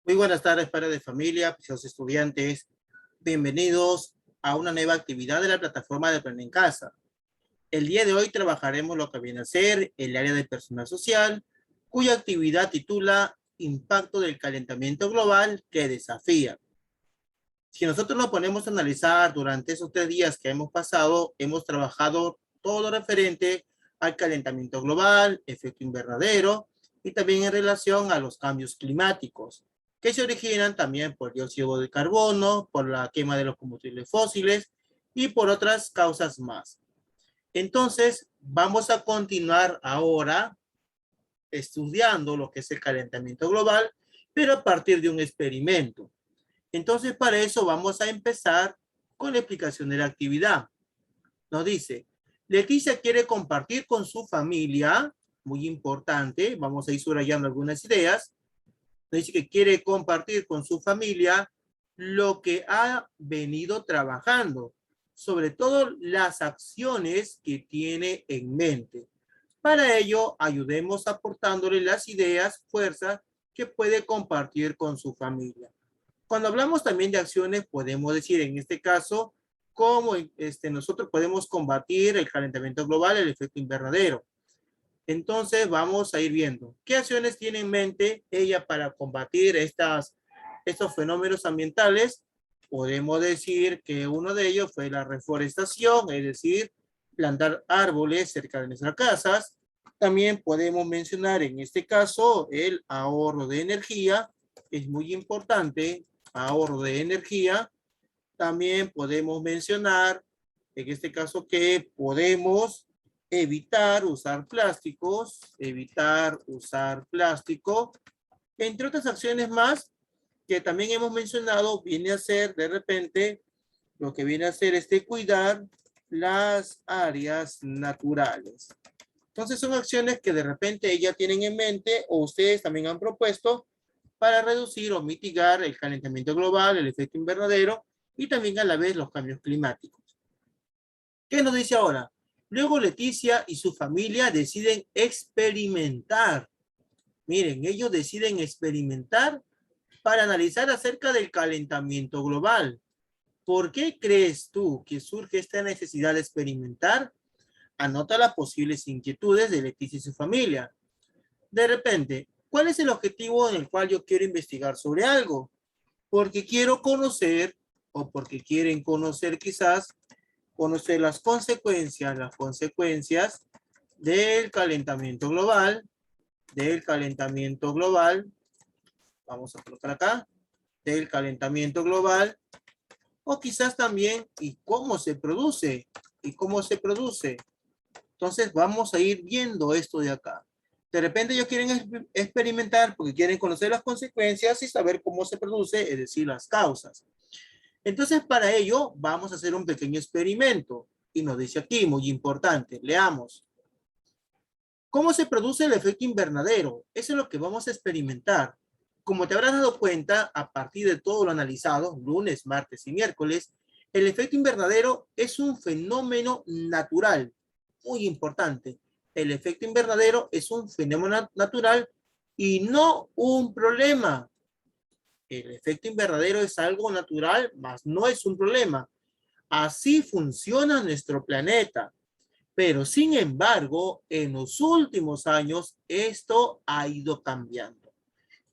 Muy buenas tardes, padres de familia, preciosos estudiantes. Bienvenidos a una nueva actividad de la plataforma de Aprender en Casa. El día de hoy trabajaremos lo que viene a ser el área de personal social, cuya actividad titula Impacto del calentamiento global que desafía. Si nosotros nos ponemos a analizar durante esos 3 días que hemos pasado, hemos trabajado todo referente al calentamiento global, efecto invernadero y también en relación a los cambios climáticos, que se originan también por dióxido de carbono, por la quema de los combustibles fósiles y por otras causas más. Entonces, vamos a continuar ahora estudiando lo que es el calentamiento global, pero a partir de un experimento. Entonces, para eso vamos a empezar con la explicación de la actividad. Nos dice, Leticia quiere compartir con su familia, muy importante, vamos a ir subrayando algunas ideas. Nos dice que quiere compartir con su familia lo que ha venido trabajando, sobre todo las acciones que tiene en mente. Para ello, ayudemos aportándole las ideas, fuerzas que puede compartir con su familia. Cuando hablamos también de acciones, podemos decir en este caso, cómo nosotros podemos combatir el calentamiento global, el efecto invernadero. Entonces vamos a ir viendo qué acciones tiene en mente ella para combatir estos fenómenos ambientales. Podemos decir que uno de ellos fue la reforestación, es decir, plantar árboles cerca de nuestras casas. También podemos mencionar en este caso el ahorro de energía, es muy importante, ahorro de energía. También podemos mencionar en este caso que podemos evitar usar plásticos, entre otras acciones más que también hemos mencionado, viene a ser de repente lo que viene a ser cuidar las áreas naturales. Entonces son acciones que de repente ellas tienen en mente o ustedes también han propuesto para reducir o mitigar el calentamiento global, el efecto invernadero y también a la vez los cambios climáticos. ¿Qué nos dice ahora? Luego Leticia y su familia deciden experimentar. Miren, ellos deciden experimentar para analizar acerca del calentamiento global. ¿Por qué crees tú que surge esta necesidad de experimentar? Anota las posibles inquietudes de Leticia y su familia. De repente, ¿cuál es el objetivo en el cual yo quiero investigar sobre algo? Porque quiero conocer, o porque quieren conocer quizás, conocer las consecuencias del calentamiento global, vamos a colocar acá, del calentamiento global, o quizás también, ¿y cómo se produce? Entonces vamos a ir viendo esto de acá. De repente ellos quieren experimentar porque quieren conocer las consecuencias y saber cómo se produce, es decir, las causas. Entonces, para ello, vamos a hacer un pequeño experimento. Y nos dice aquí, muy importante, leamos. ¿Cómo se produce el efecto invernadero? Eso es lo que vamos a experimentar. Como te habrás dado cuenta, a partir de todo lo analizado, lunes, martes y miércoles, el efecto invernadero es un fenómeno natural, muy importante. El efecto invernadero es un fenómeno natural y no un problema. El efecto invernadero es algo natural, mas no es un problema. Así funciona nuestro planeta. Pero sin embargo, en los últimos años, esto ha ido cambiando.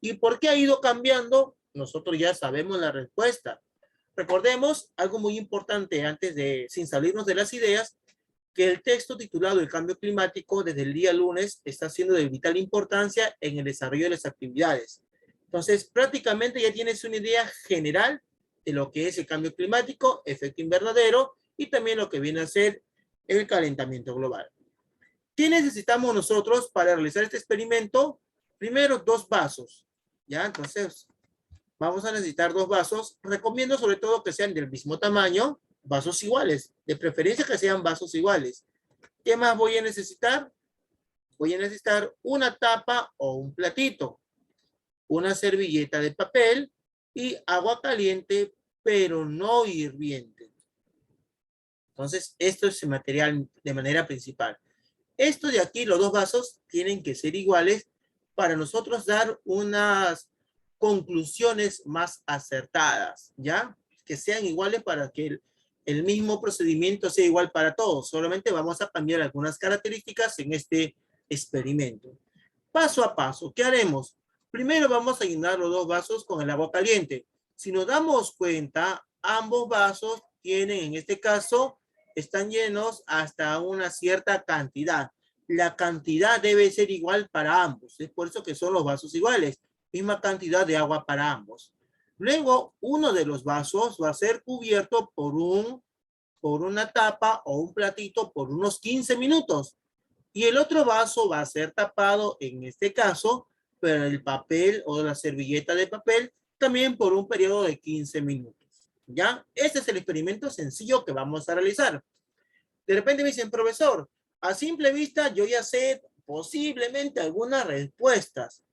¿Y por qué ha ido cambiando? Nosotros ya sabemos la respuesta. Recordemos algo muy importante sin salirnos de las ideas, que el texto titulado El cambio climático desde el día lunes está siendo de vital importancia en el desarrollo de las actividades. Entonces, prácticamente ya tienes una idea general de lo que es el cambio climático, efecto invernadero y también lo que viene a ser el calentamiento global. ¿Qué necesitamos nosotros para realizar este experimento? Primero, 2 vasos. ¿Ya? Entonces, vamos a necesitar 2 vasos. Recomiendo sobre todo que sean del mismo tamaño, vasos iguales. De preferencia que sean vasos iguales. ¿Qué más voy a necesitar? Voy a necesitar una tapa o un platito, una servilleta de papel y agua caliente, pero no hirviente. Entonces, esto es el material de manera principal. Esto de aquí, los 2 vasos, tienen que ser iguales para nosotros dar conclusiones más acertadas, ¿ya? Que sean iguales para que el mismo procedimiento sea igual para todos. Solamente vamos a cambiar algunas características en este experimento. Paso a paso, ¿qué haremos? Primero vamos a llenar los dos vasos con el agua caliente. Si nos damos cuenta, ambos vasos tienen, en este caso, están llenos hasta una cierta cantidad. La cantidad debe ser igual para ambos. Es por eso que son los vasos iguales. Misma cantidad de agua para ambos. Luego, uno de los vasos va a ser cubierto por una tapa o un platito por unos 15 minutos. Y el otro vaso va a ser tapado, en este caso, por el papel o la servilleta de papel, también por un periodo de 15 minutos. ¿Ya? Este es el experimento sencillo que vamos a realizar. De repente me dicen, profesor, a simple vista yo ya sé posiblemente algunas respuestas.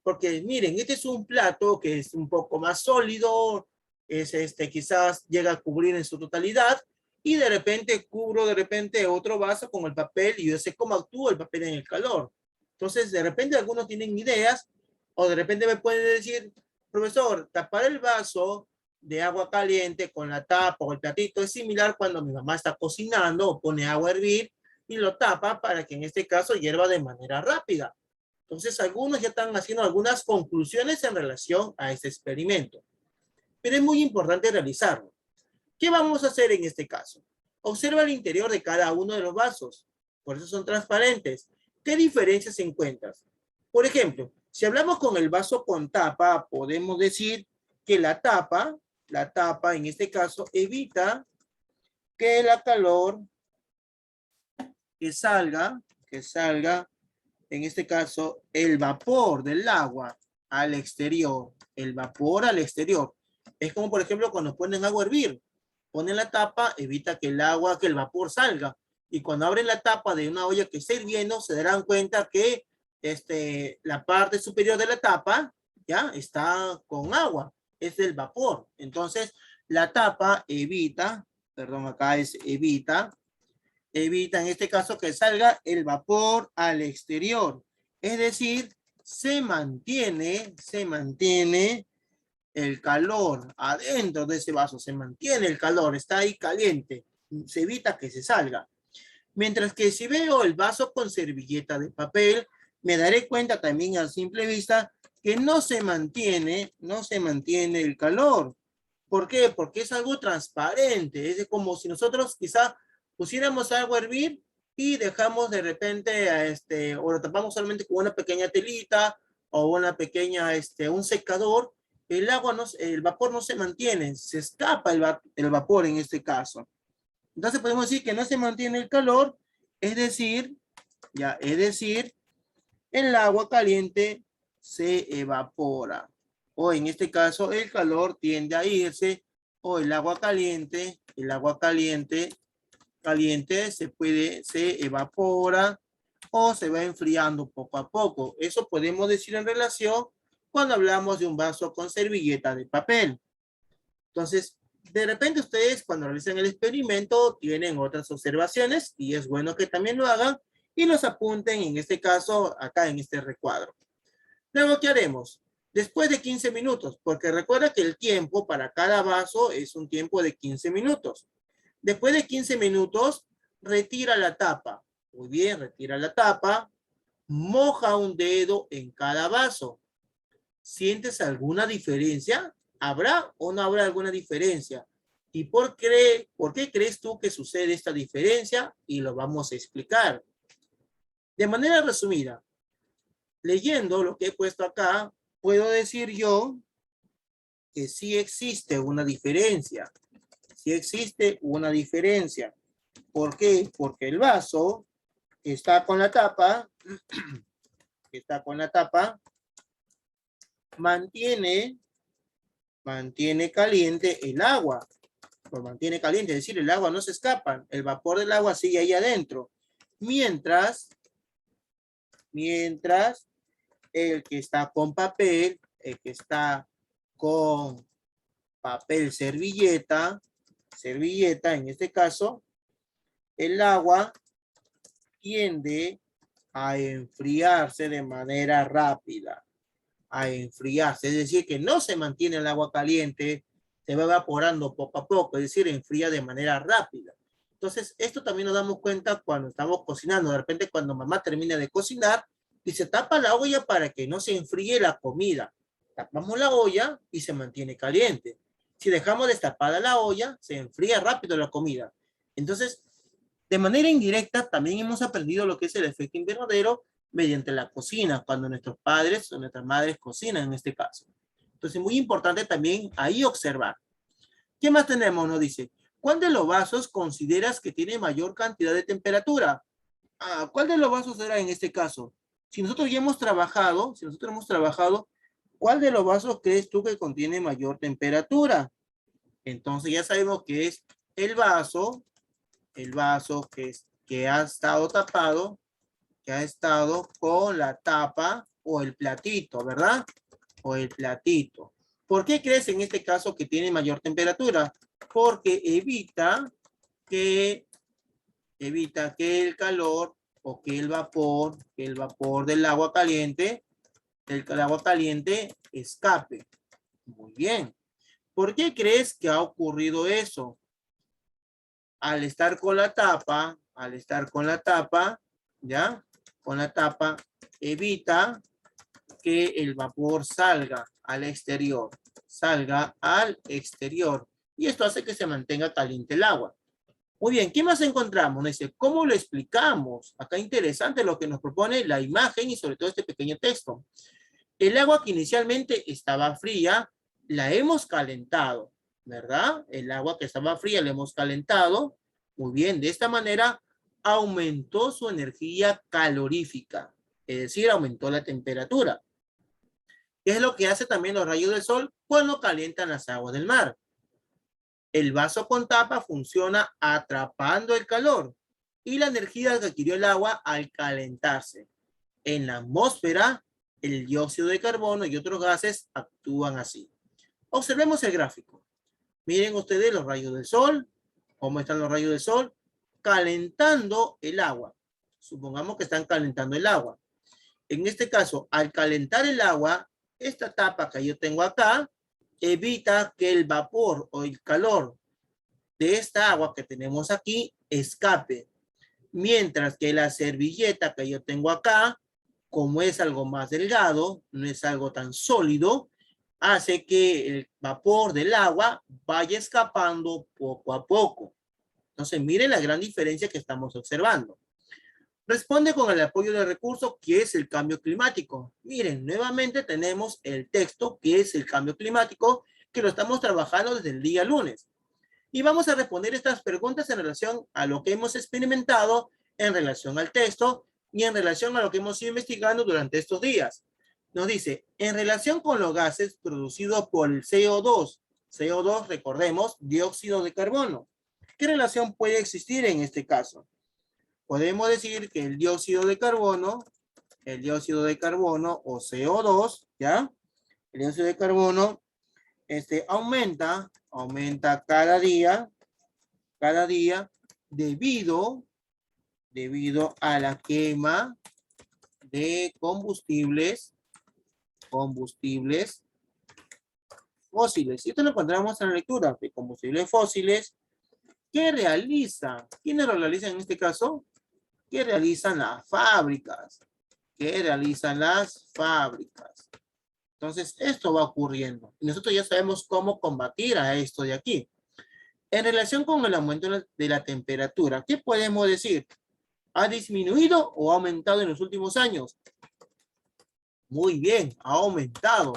Porque miren, este es un plato que es un poco más sólido, es quizás llega a cubrir en su totalidad, y de repente cubro de repente otro vaso con el papel y yo sé cómo actúa el papel en el calor. Entonces, de repente algunos tienen ideas o de repente me pueden decir, profesor, tapar el vaso de agua caliente con la tapa o el platito es similar cuando mi mamá está cocinando o pone agua a hervir y lo tapa para que en este caso hierva de manera rápida. Entonces, algunos ya están haciendo algunas conclusiones en relación a este experimento. Pero es muy importante realizarlo. ¿Qué vamos a hacer en este caso? Observa el interior de cada uno de los vasos. Por eso son transparentes. ¿Qué diferencias encuentras? Por ejemplo, si hablamos con el vaso con tapa, podemos decir que la tapa en este caso, evita que la calor que salga, en este caso, el vapor del agua al exterior. El vapor al exterior. Es como, por ejemplo, cuando ponen agua a hervir. Ponen la tapa, evita que el vapor salga. Y cuando abren la tapa de una olla que está hirviendo, se darán cuenta que la parte superior de la tapa ya está con agua. Es el vapor. Entonces, la tapa evita, perdón, acá es evita en este caso que salga el vapor al exterior. Es decir, se mantiene el calor adentro de ese vaso, se mantiene el calor, está ahí caliente, se evita que se salga. Mientras que si veo el vaso con servilleta de papel, me daré cuenta también a simple vista que no se mantiene el calor. ¿Por qué? Porque es algo transparente, es como si nosotros quizá pusiéramos algo a hervir y dejamos de repente o lo tapamos solamente con una pequeña telita o una pequeña, un secador, el vapor no se mantiene, se escapa el vapor en este caso. Entonces podemos decir que no se mantiene el calor, es decir, el agua caliente se evapora. O en este caso el calor tiende a irse, o el agua caliente se evapora o se va enfriando poco a poco. Eso podemos decir en relación cuando hablamos de un vaso con servilleta de papel. Entonces, de repente ustedes cuando realizan el experimento tienen otras observaciones y es bueno que también lo hagan y los apunten en este caso acá en este recuadro. Luego, ¿qué haremos? Después de 15 minutos, porque recuerda que el tiempo para cada vaso es un tiempo de 15 minutos. Después de 15 minutos, retira la tapa. Muy bien, retira la tapa. Moja un dedo en cada vaso. ¿Sientes alguna diferencia? ¿Habrá o no habrá alguna diferencia? ¿Y por qué crees tú que sucede esta diferencia? Y lo vamos a explicar. De manera resumida, leyendo lo que he puesto acá, puedo decir yo que sí existe una diferencia. Sí existe una diferencia. ¿Por qué? Porque el vaso que está con la tapa, mantiene caliente el agua. Lo mantiene caliente, es decir, el agua no se escapa. El vapor del agua sigue ahí adentro. Mientras el que está con papel, servilleta, en este caso, el agua tiende a enfriarse de manera rápida. a enfriarse, es decir, que no se mantiene el agua caliente, se va evaporando poco a poco, es decir, enfría de manera rápida. Entonces, esto también nos damos cuenta cuando estamos cocinando. De repente, cuando mamá termina de cocinar, y se tapa la olla para que no se enfríe la comida. Tapamos la olla y se mantiene caliente. Si dejamos destapada la olla, se enfría rápido la comida. Entonces, de manera indirecta, también hemos aprendido lo que es el efecto invernadero mediante la cocina, cuando nuestros padres o nuestras madres cocinan en este caso. Entonces, muy importante también ahí observar. ¿Qué más tenemos? Nos dice, ¿cuál de los vasos consideras que tiene mayor cantidad de temperatura? ¿Cuál de los vasos será en este caso? Si nosotros ya hemos trabajado, ¿cuál de los vasos crees tú que contiene mayor temperatura? Entonces ya sabemos que es el vaso que ha estado tapado, que ha estado con la tapa o el platito, ¿verdad? O el platito. ¿Por qué crees en este caso que tiene mayor temperatura? Porque evita que el calor o que el vapor del agua caliente, escape. Muy bien. ¿Por qué crees que ha ocurrido eso? Al estar con la tapa, ¿ya? Con la tapa, evita que el vapor salga al exterior. Y esto hace que se mantenga caliente el agua. Muy bien, ¿qué más encontramos? Nos dice, ¿cómo lo explicamos? Acá interesante lo que nos propone la imagen y sobre todo este pequeño texto. El agua que inicialmente estaba fría, la hemos calentado, ¿verdad? El agua que estaba fría la hemos calentado. Muy bien, de esta manera aumentó su energía calorífica, es decir, aumentó la temperatura. ¿Qué es lo que hace también los rayos del sol cuando calientan las aguas del mar? El vaso con tapa funciona atrapando el calor y la energía que adquirió el agua al calentarse. En la atmósfera, el dióxido de carbono y otros gases actúan así. Observemos el gráfico. Miren ustedes los rayos del sol, cómo están los rayos del sol, calentando el agua. Supongamos que están calentando el agua. En este caso, al calentar el agua, esta tapa que yo tengo acá, evita que el vapor o el calor de esta agua que tenemos aquí escape. Mientras que la servilleta que yo tengo acá, como es algo más delgado, no es algo tan sólido, hace que el vapor del agua vaya escapando poco a poco. Entonces, miren la gran diferencia que estamos observando. Responde con el apoyo del recurso, que es el cambio climático. Miren, nuevamente tenemos el texto, que es el cambio climático, que lo estamos trabajando desde el día lunes. Y vamos a responder estas preguntas en relación a lo que hemos experimentado, en relación al texto y en relación a lo que hemos ido investigando durante estos días. Nos dice, en relación con los gases producidos por el CO2, recordemos, dióxido de carbono. ¿Qué relación puede existir en este caso? Podemos decir que el dióxido de carbono o CO2, ¿ya? El dióxido de carbono aumenta cada día debido a la quema de combustibles fósiles. Y esto lo encontramos en la lectura de combustibles fósiles. ¿Quiénes lo realizan en este caso? ¿Qué realizan las fábricas? Entonces, esto va ocurriendo. Y nosotros ya sabemos cómo combatir a esto de aquí. En relación con el aumento de la temperatura, ¿qué podemos decir? ¿Ha disminuido o ha aumentado en los últimos años? Muy bien, ha aumentado.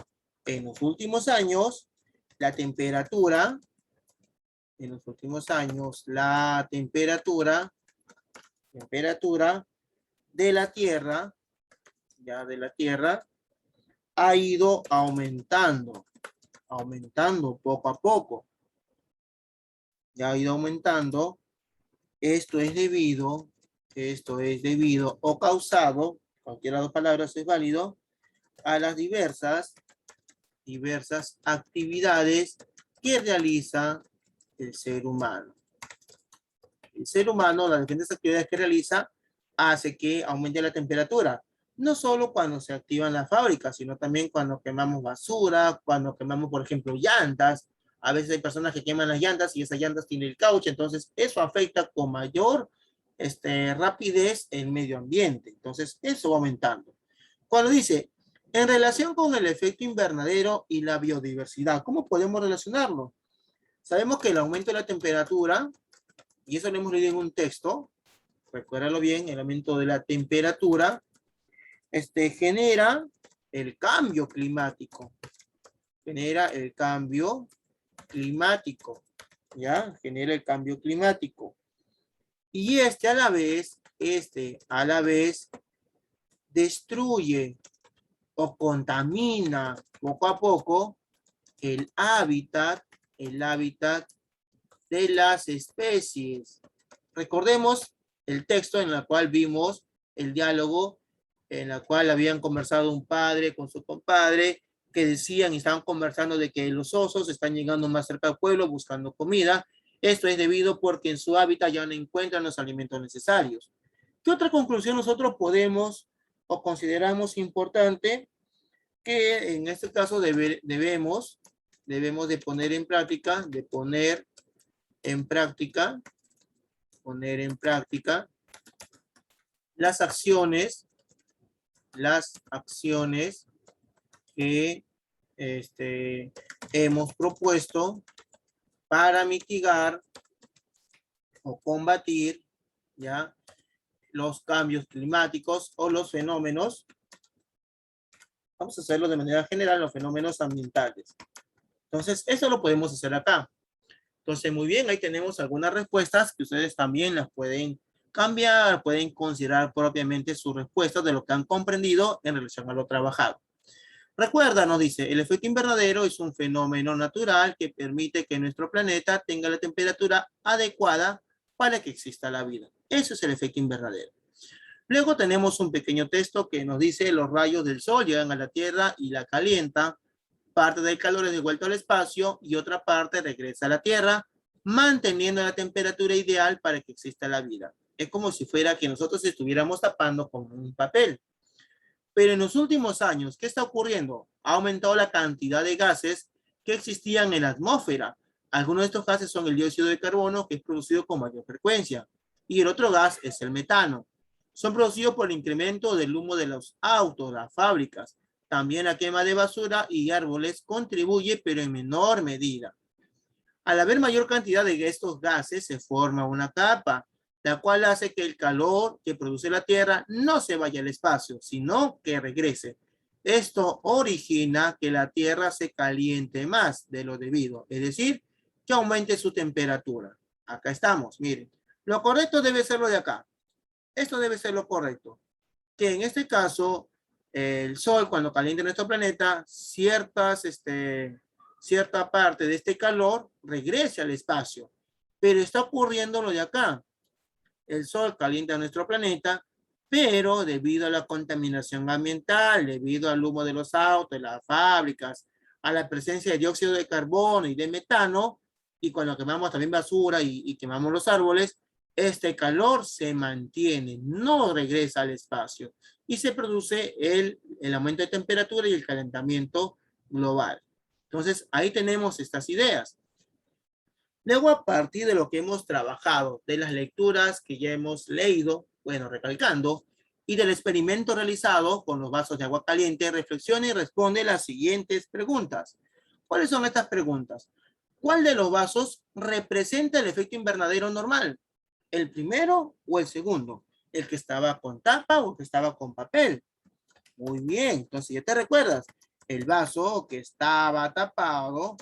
En los últimos años, la temperatura de la Tierra, ha ido aumentando poco a poco. Ya ha ido aumentando. Esto es debido o causado, cualquiera de las palabras es válido, a las diversas actividades que realiza el ser humano. El ser humano, las diferentes actividades que realiza, hace que aumente la temperatura. No solo cuando se activan las fábricas, sino también cuando quemamos basura, cuando quemamos, por ejemplo, llantas. A veces hay personas que queman las llantas y esas llantas tienen el caucho, entonces eso afecta con mayor rapidez el medio ambiente. Entonces eso va aumentando. Cuando dice, en relación con el efecto invernadero y la biodiversidad, ¿cómo podemos relacionarlo? Sabemos que el aumento de la temperatura, y eso lo hemos leído en un texto, recuérdalo bien, el aumento de la temperatura, genera el cambio climático. Genera el cambio climático. ¿Ya? Genera el cambio climático. Y a la vez, destruye o contamina poco a poco el hábitat de las especies. Recordemos el texto en el cual vimos el diálogo en la cual habían conversado un padre con su compadre, que decían y estaban conversando de que los osos están llegando más cerca al pueblo buscando comida. Esto es debido porque en su hábitat ya no encuentran los alimentos necesarios. ¿Qué otra conclusión nosotros podemos o consideramos importante? Que en este caso debemos de poner en práctica, poner en práctica las acciones que hemos propuesto para mitigar o combatir ya los cambios climáticos o los fenómenos. Vamos a hacerlo de manera general, los fenómenos ambientales. Entonces, eso lo podemos hacer acá. Entonces, muy bien, ahí tenemos algunas respuestas que ustedes también las pueden cambiar, pueden considerar propiamente sus respuestas de lo que han comprendido en relación a lo trabajado. Recuerda, nos dice, el efecto invernadero es un fenómeno natural que permite que nuestro planeta tenga la temperatura adecuada para que exista la vida. Eso es el efecto invernadero. Luego tenemos un pequeño texto que nos dice los rayos del sol llegan a la Tierra y la calientan. Parte del calor es devuelto al espacio y otra parte regresa a la Tierra, manteniendo la temperatura ideal para que exista la vida. Es como si fuera que nosotros estuviéramos tapando con un papel. Pero en los últimos años, ¿qué está ocurriendo? Ha aumentado la cantidad de gases que existían en la atmósfera. Algunos de estos gases son el dióxido de carbono, que es producido con mayor frecuencia, y el otro gas es el metano. Son producidos por el incremento del humo de los autos, las fábricas. También la quema de basura y árboles contribuye, pero en menor medida. Al haber mayor cantidad de estos gases, se forma una capa, la cual hace que el calor que produce la Tierra no se vaya al espacio, sino que regrese. Esto origina que la Tierra se caliente más de lo debido, es decir, que aumente su temperatura. Acá estamos, miren. Lo correcto debe ser lo de acá. Esto debe ser lo correcto. Que en este caso, el Sol, cuando calienta nuestro planeta, cierta parte de este calor regrese al espacio. Pero está ocurriendo lo de acá. El Sol calienta nuestro planeta, pero debido a la contaminación ambiental, debido al humo de los autos, de las fábricas, a la presencia de dióxido de carbono y de metano, y cuando quemamos también basura y quemamos los árboles, este calor se mantiene, no regresa al espacio y se produce el aumento de temperatura y el calentamiento global. Entonces, ahí tenemos estas ideas. Luego, a partir de lo que hemos trabajado, de las lecturas que ya hemos leído, bueno, recalcando, y del experimento realizado con los vasos de agua caliente, reflexiona y responde las siguientes preguntas. ¿Cuáles son estas preguntas? ¿Cuál de los vasos representa el efecto invernadero normal? ¿El primero o el segundo? ¿El que estaba con tapa o el que estaba con papel? Muy bien, entonces ya te recuerdas, el vaso que estaba tapado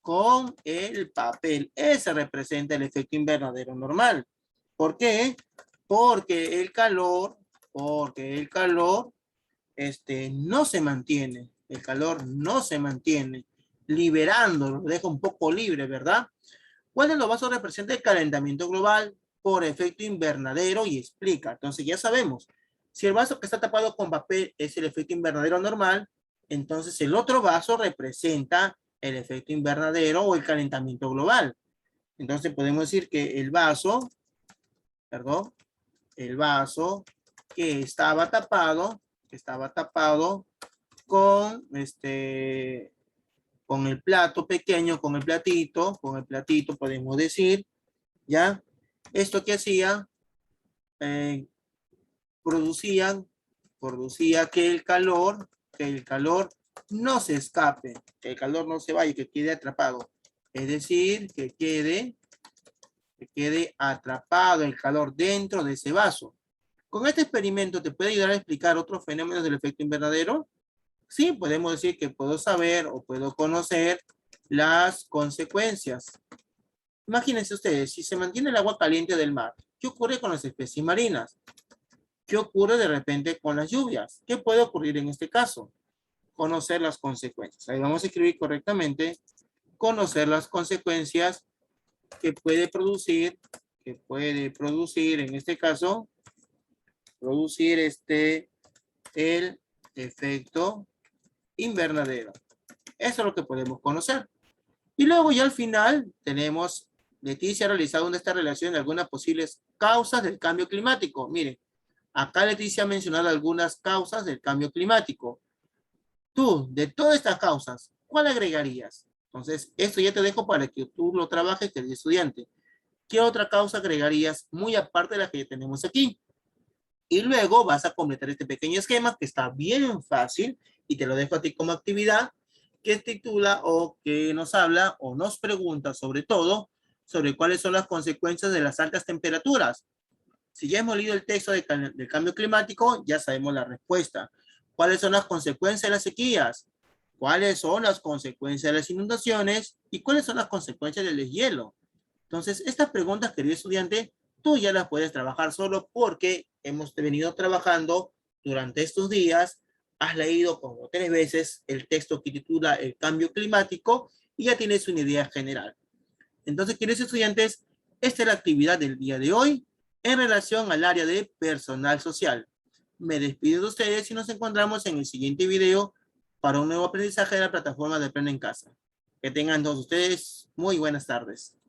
con el papel. Ese representa el efecto invernadero normal. ¿Por qué? Porque el calor no se mantiene. El calor no se mantiene, liberándolo, lo deja un poco libre, ¿verdad? ¿Cuál de los vasos representa el calentamiento global por efecto invernadero? Y explica. Entonces ya sabemos, si el vaso que está tapado con papel es el efecto invernadero normal, entonces el otro vaso representa el efecto invernadero o el calentamiento global. Entonces podemos decir que el vaso que estaba tapado con con el plato pequeño, con el platito podemos decir, ¿ya? Esto que hacía, eh, producía que el calor no se escape, que el calor no se vaya, que quede atrapado. Es decir, que quede atrapado el calor dentro de ese vaso. Con este experimento te puede ayudar a explicar otros fenómenos del efecto invernadero. Sí, podemos decir que puedo saber o puedo conocer las consecuencias. Imagínense ustedes, si se mantiene el agua caliente del mar, ¿qué ocurre con las especies marinas? ¿Qué ocurre de repente con las lluvias? ¿Qué puede ocurrir en este caso? Conocer las consecuencias. Ahí vamos a escribir correctamente, conocer las consecuencias que puede producir, en este caso, producir el efecto invernadero. Eso es lo que podemos conocer. Y luego ya al final tenemos, Leticia ha realizado esta relación de algunas posibles causas del cambio climático. Miren, acá Leticia ha mencionado algunas causas del cambio climático. Tú, de todas estas causas, ¿cuál agregarías? Entonces, esto ya te dejo para que tú lo trabajes, querido estudiante. ¿Qué otra causa agregarías muy aparte de la que ya tenemos aquí? Y luego vas a completar este pequeño esquema que está bien fácil y te lo dejo a ti como actividad que titula o que nos habla o nos pregunta sobre todo sobre cuáles son las consecuencias de las altas temperaturas. Si ya hemos leído el texto del cambio climático, ya sabemos la respuesta. ¿Cuáles son las consecuencias de las sequías? ¿Cuáles son las consecuencias de las inundaciones? ¿Y cuáles son las consecuencias del deshielo? Entonces, estas preguntas, querido estudiante, tú ya las puedes trabajar solo porque hemos venido trabajando durante estos días. Has leído como 3 veces el texto que titula El cambio climático y ya tienes una idea general. Entonces, queridos estudiantes, esta es la actividad del día de hoy en relación al área de personal social. Me despido de ustedes y nos encontramos en el siguiente video para un nuevo aprendizaje de la plataforma de Aprende en Casa. Que tengan todos ustedes muy buenas tardes.